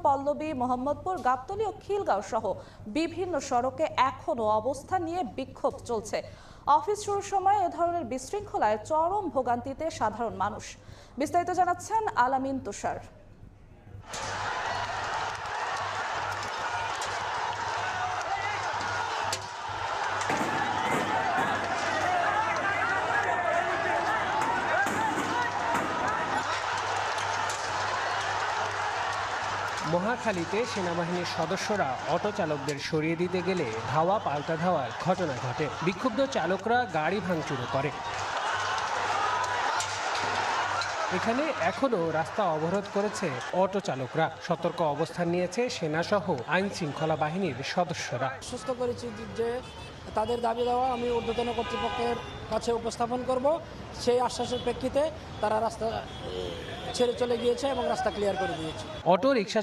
পল্লবী, মোহাম্মদপুর, গাবতলী ও খিলগাঁও সহ বিভিন্ন সড়কে এখনও অবস্থান নিয়ে বিক্ষোভ চলছে। অফিস শুরুর সময় এ ধরনের বিশৃঙ্খলায় চরম ভোগান্তিতে সাধারণ মানুষ। বিস্তারিত জানাচ্ছেন আলামিন তুষার। মহাখালীতে সেনাবাহিনীর সদস্যরা অটো চালকদের সরিয়ে দিতে গেলে ধাওয়া পাল্টা ধাওয়ার ঘটনা ঘটে। বিক্ষুব্ধ চালকরা গাড়ি ভাঙচুরও করে। এখানে এখনো রাস্তা অবরোধ করেছে অটো চালকরা। সতর্ক অবস্থান নিয়েছে সেনাসহ আইন শৃঙ্খলা বাহিনীর সদস্যরা। আশ্বস্ত করেছি যে তাদের দাবি দেওয়া আমি ঊর্ধ্বতন কর্তৃপক্ষের কাছে উপস্থাপন করব। সেই আশ্বাসের প্রেক্ষিতে তারা রাস্তা ছেড়ে চলে গিয়েছে এবং রাস্তা ক্লিয়ার করে দিয়েছে। Auto rickshaw